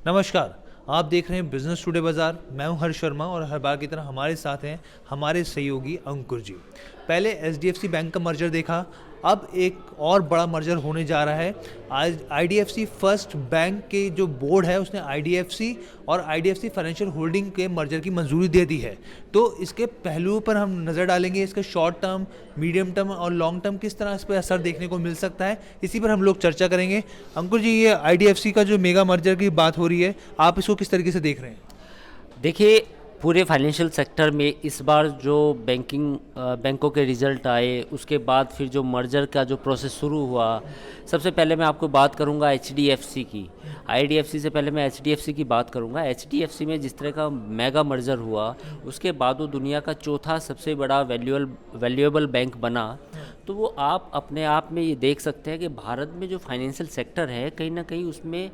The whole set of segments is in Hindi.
नमस्कार। आप देख रहे हैं बिजनेस टुडे बाजार। मैं हूं हर्ष शर्मा और हर बार की तरह हमारे साथ हैं हमारे सहयोगी अंकुर जी। पहले एचडीएफसी बैंक का मर्जर देखा, अब एक और बड़ा मर्जर होने जा रहा है। आज आईडीएफसी फर्स्ट बैंक के जो बोर्ड है उसने आईडीएफसी और आईडीएफसी फाइनेंशियल होल्डिंग के मर्जर की मंजूरी दे दी है। तो इसके पहलुओं पर हम नज़र डालेंगे, इसका शॉर्ट टर्म, मीडियम टर्म और लॉन्ग टर्म किस तरह इस पर असर देखने को मिल सकता है, इसी पर हम लोग चर्चा करेंगे। अंकुर जी, ये आईडीएफसी का जो मेगा मर्जर की बात हो रही है, आप इसको किस तरीके से देख रहे हैं? देखिए, पूरे फाइनेंशियल सेक्टर में इस बार जो बैंकों के रिज़ल्ट आए, उसके बाद फिर जो मर्जर का जो प्रोसेस शुरू हुआ, सबसे पहले मैं आपको बात करूंगा एचडीएफसी की। आईडीएफसी से पहले मैं एचडीएफसी की बात करूंगा। एचडीएफसी में जिस तरह का मेगा मर्जर हुआ, उसके बाद वो दुनिया का चौथा सबसे बड़ा वैल्यूएबल बैंक बना। तो वो आप अपने आप में ये देख सकते हैं कि भारत में जो फाइनेंशियल सेक्टर है, कहीं ना कहीं उसमें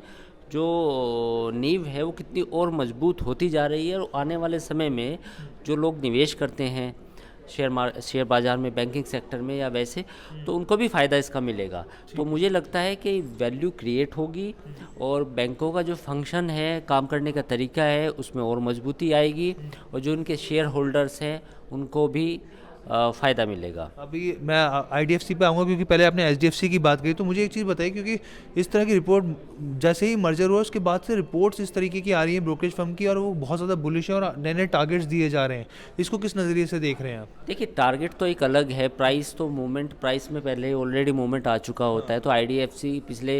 जो नींव है वो कितनी और मजबूत होती जा रही है। और आने वाले समय में जो लोग निवेश करते हैं शेयर बाज़ार में, बैंकिंग सेक्टर में या वैसे, तो उनको भी फ़ायदा इसका मिलेगा। तो मुझे लगता है कि वैल्यू क्रिएट होगी और बैंकों का जो फंक्शन है, काम करने का तरीका है, उसमें और मजबूती आएगी और जो उनके शेयर होल्डर्स हैं उनको भी फ़ायदा मिलेगा। अभी मैं आईडीएफसी पे आऊँगा क्योंकि पहले आपने एचडीएफसी की बात करी। तो मुझे एक चीज़ बताइए, क्योंकि इस तरह की रिपोर्ट जैसे ही मर्जर हुआ उसके बाद से रिपोर्ट्स इस तरीके की आ रही हैं ब्रोकरेज फर्म की, और वो बहुत ज़्यादा बुलिश है और नए नए टारगेट्स दिए जा रहे हैं। इसको किस नज़रिए से देख रहे हैं आप? देखिए, टारगेट तो एक अलग है, प्राइस तो मूवमेंट, प्राइस में पहले ऑलरेडी मूवमेंट आ चुका होता है। तो आईडीएफसी पिछले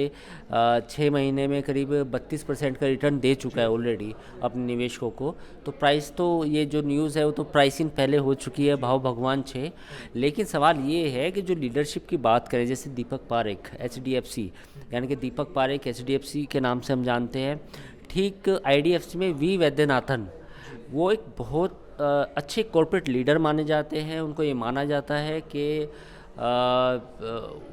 6 महीने में करीब 32% का रिटर्न दे चुका है ऑलरेडी अपने निवेशकों को। तो प्राइस तो, ये जो न्यूज़ है वो तो प्राइसिंग पहले हो चुकी है, भाव भगवान 6। लेकिन सवाल ये है कि जो लीडरशिप की बात करें, जैसे दीपक पारेख एचडीएफसी, यानी कि दीपक पारेख एचडीएफसी के नाम से हम जानते हैं, ठीक आईडीएफसी में वी वैद्यनाथन, वो एक बहुत अच्छे कॉरपोरेट लीडर माने जाते हैं। उनको ये माना जाता है कि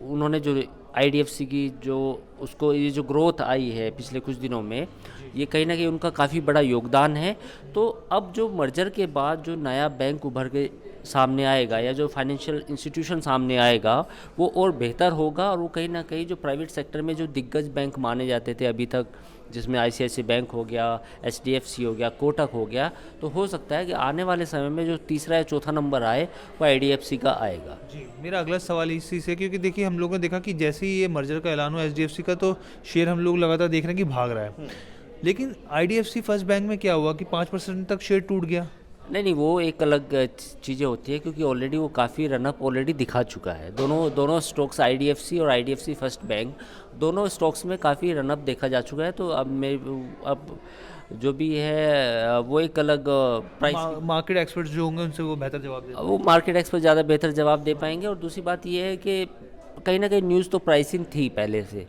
उन्होंने जो आईडीएफसी की जो उसको ये जो ग्रोथ आई है पिछले कुछ दिनों में, ये कहीं ना कहीं उनका काफ़ी बड़ा योगदान है। तो अब जो मर्जर के बाद जो नया बैंक उभर के सामने आएगा या जो फाइनेंशियल इंस्टीट्यूशन सामने आएगा, वो और बेहतर होगा। और वो कहीं ना कहीं जो प्राइवेट सेक्टर में जो दिग्गज बैंक माने जाते थे अभी तक, जिसमें आईसीआईसीआई बैंक हो गया, एचडीएफसी हो गया, कोटक हो गया, तो हो सकता है कि आने वाले समय में जो तीसरा या चौथा नंबर आए वो आईडीएफसी का आएगा। जी, मेरा अगला सवाल इसी से, क्योंकि देखिए हम लोगों ने देखा कि जैसे ही ये मर्जर का ऐलान हुआ एचडीएफसी का, तो शेयर हम लोग लगातार देख रहे हैं कि भाग रहा है। लेकिन आईडीएफसी फर्स्ट बैंक में क्या हुआ कि 5% तक शेयर टूट गया। नहीं, वो एक अलग चीज़ें होती है, क्योंकि ऑलरेडी वो काफ़ी रनअप ऑलरेडी दिखा चुका है। दोनों दोनों स्टॉक्स, आईडीएफसी और आईडीएफसी फर्स्ट बैंक, दोनों स्टॉक्स में काफ़ी रनअप देखा जा चुका है। तो अब जो भी है वो एक अलग प्राइस, मार्केट एक्सपर्ट्स जो होंगे उनसे वो बेहतर जवाब देते वो मार्केट एक्सपर्ट ज़्यादा बेहतर जवाब दे पाएंगे। और दूसरी बात ये है कि कहीं ना कहीं न्यूज़ तो प्राइसिंग थी पहले से,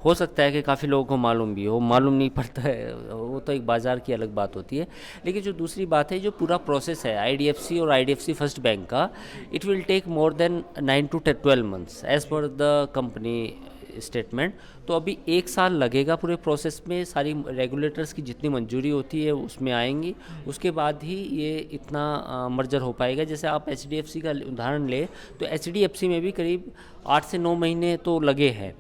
हो सकता है कि काफ़ी लोगों को मालूम भी हो, मालूम नहीं पड़ता है, वो तो एक बाज़ार की अलग बात होती है। लेकिन जो दूसरी बात है, जो पूरा प्रोसेस है आईडीएफसी और आईडीएफसी फर्स्ट बैंक का, it will take more than 9 to 12 months as per the company statement. तो अभी 1 साल लगेगा पूरे प्रोसेस में, सारी रेगुलेटर्स की जितनी मंजूरी होती है उसमें आएंगी, उसके बाद ही ये इतना मर्जर हो पाएगा। जैसे आप एचडीएफसी का उदाहरण ले, तो एचडीएफसी में भी करीब 8 से 9 महीने तो लगे हैं।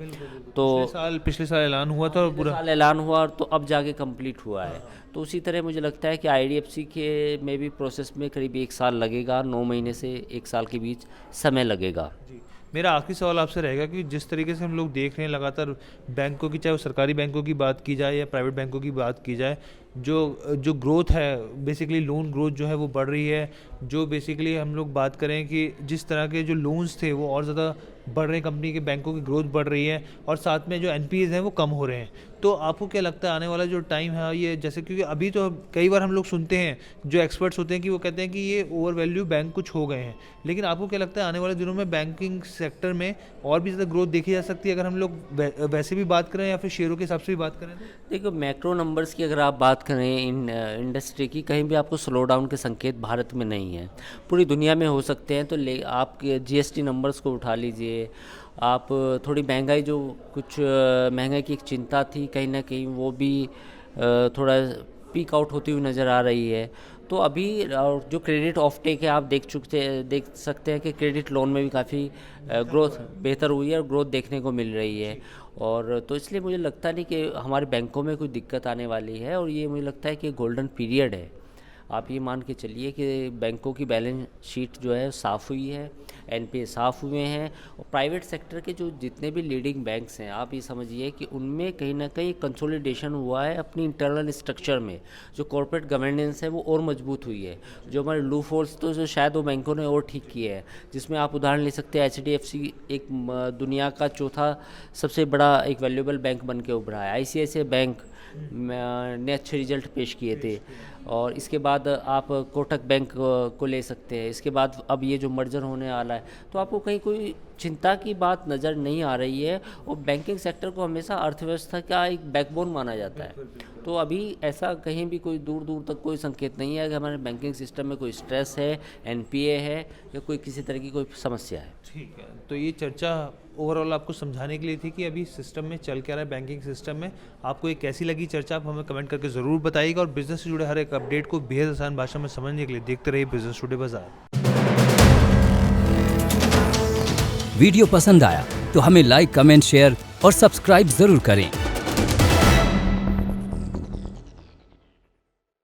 तो पिछले साल ऐलान हुआ था और पूरा साल ऐलान हुआ और तो अब जाके कंप्लीट हुआ है। तो उसी तरह मुझे लगता है कि आईडीएफसी के में भी प्रोसेस में करीब 1 साल लगेगा, 9 महीने से 1 साल के बीच समय लगेगा। जी, मेरा आखिरी सवाल आपसे रहेगा कि जिस तरीके से हम लोग देख रहे हैं लगातार बैंकों की, चाहे वो सरकारी बैंकों की बात की जाए या प्राइवेट बैंकों की बात की जाए, जो जो ग्रोथ है, बेसिकली लोन ग्रोथ जो है वो बढ़ रही है। जो बेसिकली हम लोग बात करें कि जिस तरह के जो लोन्स थे वो और ज़्यादा बढ़ रहे हैं, कंपनी के बैंकों की ग्रोथ बढ़ रही है, और साथ में जो एनपीएज हैं वो कम हो रहे हैं। तो आपको क्या लगता है आने वाला जो टाइम है ये, जैसे क्योंकि अभी तो कई बार हम लोग सुनते हैं जो एक्सपर्ट्स होते हैं कि वो कहते हैं कि ये ओवर वैल्यू बैंक कुछ हो गए हैं, लेकिन आपको क्या लगता है आने वाले दिनों में बैंकिंग सेक्टर में और भी ज़्यादा ग्रोथ देखी जा सकती है, अगर हम लोग वैसे भी बात करें या फिर शेयरों के हिसाब से भी बात करें? तो देखो, मैक्रो नंबर्स की अगर आप बात करें इन इंडस्ट्री की, कहीं भी आपको स्लो डाउन के संकेत भारत में नहीं है, पूरी दुनिया में हो सकते हैं। तो आप जीएसटी नंबर्स को उठा लीजिए, आप थोड़ी महंगाई, जो कुछ महंगाई की एक चिंता थी, कहीं ना कहीं वो भी थोड़ा पीक आउट होती हुई नज़र आ रही है। तो अभी और जो क्रेडिट ऑफ टेक है, आप देख सकते हैं कि क्रेडिट लोन में भी काफ़ी ग्रोथ बेहतर हुई है और ग्रोथ देखने को मिल रही है। और तो इसलिए मुझे लगता नहीं कि हमारे बैंकों में कोई दिक्कत आने वाली है, और ये मुझे लगता है कि गोल्डन पीरियड है। आप ये मान के चलिए कि बैंकों की बैलेंस शीट जो है साफ़ हुई है, एनपीए साफ़ हुए हैं, और प्राइवेट सेक्टर के जो जितने भी लीडिंग बैंक्स हैं, आप ये समझिए कि उनमें कहीं ना कहीं कंसोलिडेशन हुआ है अपनी इंटरनल स्ट्रक्चर में। जो कॉर्पोरेट गवर्नेंस है वो और मजबूत हुई है। जो हमारे लूप होल्स तो जो शायद वो बैंकों ने और ठीक किए हैं, जिसमें आप उदाहरण ले सकते हैं एचडीएफसी एक दुनिया का चौथा सबसे बड़ा एक वैल्यूएबल बैंक बन के उभरा है। आईसीआईसीआई बैंक ने अच्छे रिजल्ट पेश किए थे, और इसके बाद आप कोटक बैंक को ले सकते हैं। इसके बाद अब ये जो मर्जर होने वाला है, तो आपको कहीं कोई चिंता की बात नज़र नहीं आ रही है। और बैंकिंग सेक्टर को हमेशा अर्थव्यवस्था का एक बैकबोन माना जाता है। तो अभी ऐसा कहीं भी कोई दूर दूर तक कोई संकेत नहीं है कि हमारे बैंकिंग सिस्टम में कोई स्ट्रेस है, एनपीए है, या कोई किसी तरह की कोई समस्या है। ठीक है, तो ये चर्चा ओवरऑल आपको समझाने के लिए थी कि अभी सिस्टम में चल क्या रहा है, बैंकिंग सिस्टम में। आपको ये कैसी लगी चर्चा, आप हमें कमेंट करके ज़रूर बताइएगा। और बिजनेस से जुड़े हर एक अपडेट को बेहद आसान भाषा में समझने के लिए देखते रहिए बिजनेस टुडे बाजार। वीडियो पसंद आया तो हमें लाइक, कमेंट, शेयर और सब्सक्राइब जरूर करें।